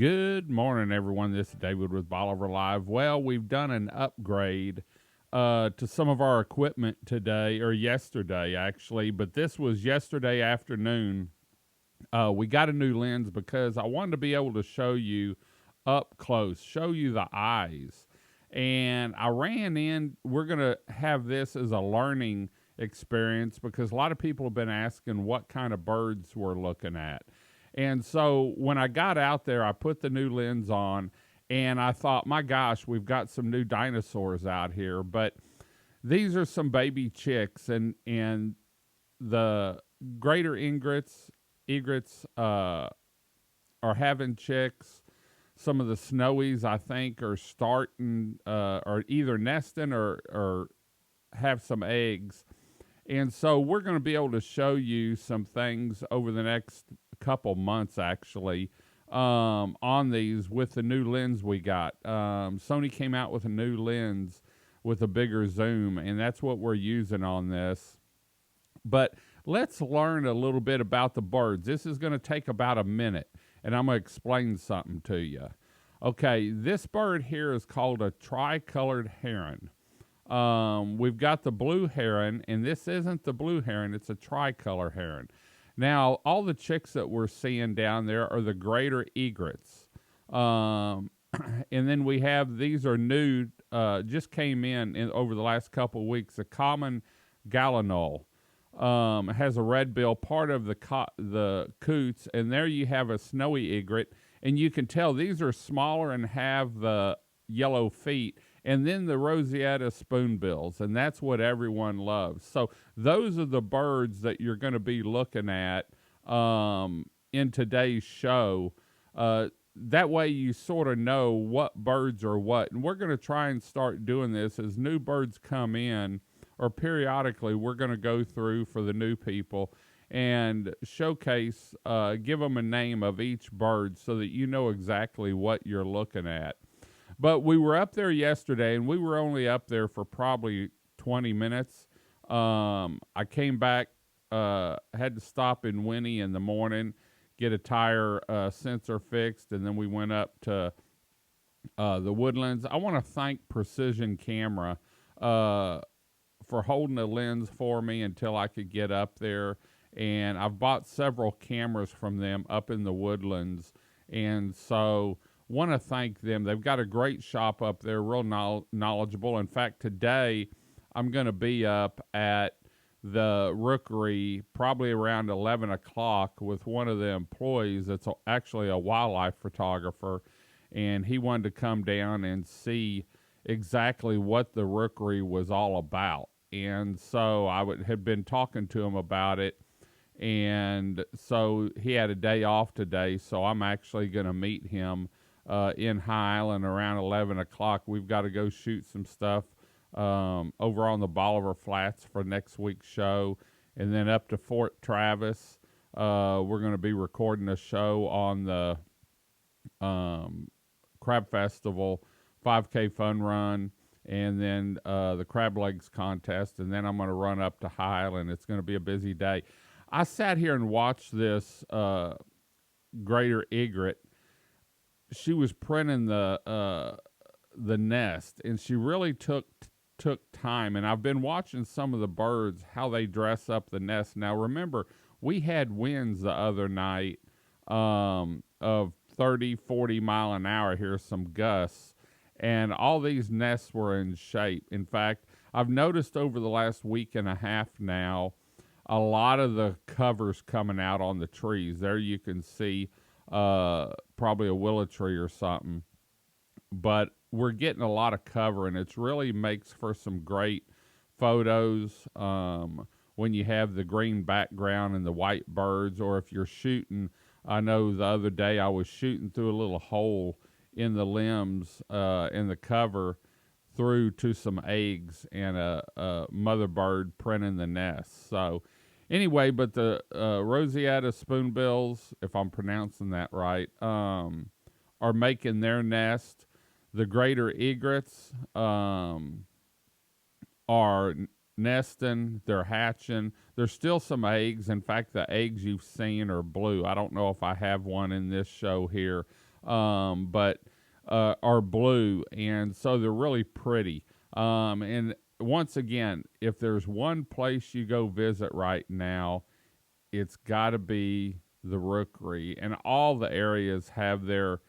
Good morning, everyone. This is David with Bolivar Live. Well, we've done an upgrade to some of our equipment today, or yesterday, actually, but this was yesterday afternoon. We got a new lens because I wanted to be able to show you up close, show you the eyes. And I ran in, we're going to have this as a learning experience because a lot of people have been asking what kind of birds we're looking at. And so when I got out there, I put the new lens on and I thought, my gosh, we've got some new dinosaurs out here. But these are some baby chicks, and the greater egrets are having chicks. Some of the snowies, I think, are starting, are either nesting or have some eggs. And so we're going to be able to show you some things over the next couple months, actually, on these with the new lens we got. Sony came out with a new lens with a bigger zoom, and that's what we're using on this. But let's learn a little bit about the birds. This is going to take about a minute, and I'm going to explain something to you. Okay, this bird here is called a tricolored heron. We've got the blue heron, and this isn't the blue heron, it's a tricolor heron. Now, all the chicks that we're seeing down there are the greater egrets. And then we have, these are new, just came in over the last couple of weeks, a common gallinule. Has a red bill, part of the coots, and there you have a snowy egret, and you can tell these are smaller and have the yellow feet, and then the Rosetta spoonbills, and that's what everyone loves. So those are the birds that you're going to be looking at in today's show. That way you sort of know what birds are what, and we're going to try and start doing this as new birds come in, or periodically we're going to go through for the new people and showcase, give them a name of each bird so that you know exactly what you're looking at. But we were up there yesterday, and we were only up there for probably 20 minutes. I came back, had to stop in Winnie in the morning, get a tire sensor fixed, and then we went up to the Woodlands. I want to thank Precision Camera for holding the lens for me until I could get up there. And I've bought several cameras from them up in the Woodlands. And so want to thank them. They've got a great shop up there, real knowledgeable. In fact, today I'm going to be up at the Rookery probably around 11 o'clock with one of the employees that's actually a wildlife photographer. And he wanted to come down and see exactly what the Rookery was all about. And so I had been talking to him about it, and so he had a day off today, so I'm actually going to meet him in High Island around 11 o'clock. We've got to go shoot some stuff over on the Bolivar Flats for next week's show, and then up to Fort Travis. We're going to be recording a show on the Crab Festival 5K Fun Run, and then the Crab Legs contest, and then I'm going to run up to High Island. It's going to be a busy day. I sat here and watched this greater egret. She was printing the nest, and she really took time. And I've been watching some of the birds, how they dress up the nest. Now, remember, we had winds the other night of 30, 40 mile an hour here, some gusts. And all these nests were in shape. In fact, I've noticed over the last week and a half now, a lot of the covers coming out on the trees. There you can see probably a willow tree or something. But we're getting a lot of cover, and it really makes for some great photos when you have the green background and the white birds, or if you're shooting. I know the other day I was shooting through a little hole in the limbs in the cover through to some eggs and a mother bird printing the nest. So anyway, but the Rosetta spoonbills, if I'm pronouncing that right, are making their nest. The greater egrets are nesting, they're hatching. There's still some eggs. In fact, the eggs you've seen are blue. I don't know if I have one in this show here. but are blue, and so they're really pretty. And once again, if there's one place you go visit right now, it's got to be the Rookery, and all the areas have their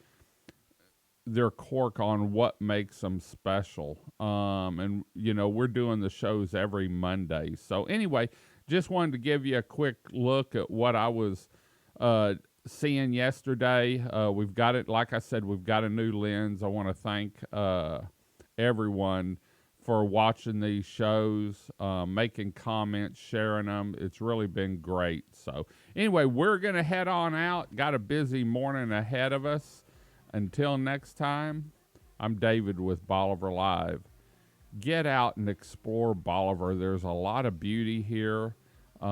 cork on what makes them special. And we're doing the shows every Monday. So anyway, just wanted to give you a quick look at what I was seeing yesterday. We've got it, like I said, we've got a new lens. I want to thank everyone for watching these shows, making comments, sharing them. It's really been great. So anyway, we're going to head on out. Got a busy morning ahead of us. Until next time, I'm David with Bolivar Live. Get out and explore Bolivar. There's a lot of beauty here, a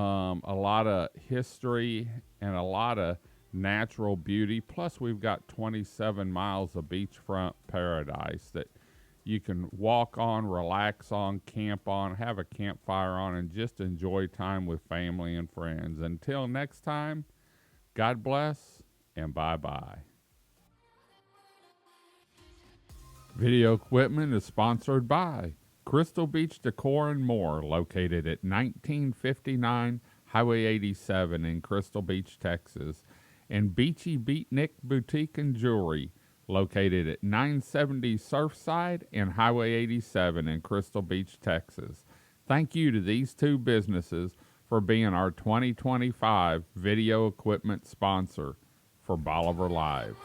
lot of history, and a lot of natural beauty. Plus, we've got 27 miles of beachfront paradise that you can walk on, relax on, camp on, have a campfire on, and just enjoy time with family and friends. Until next time, God bless and bye-bye. Video equipment is sponsored by Crystal Beach Decor and More, located at 1959 Highway 87 in Crystal Beach, Texas, and Beachy Beatnik Boutique and Jewelry, located at 970 Surfside and Highway 87 in Crystal Beach, Texas. Thank you to these two businesses for being our 2025 video equipment sponsor for Bolivar Live.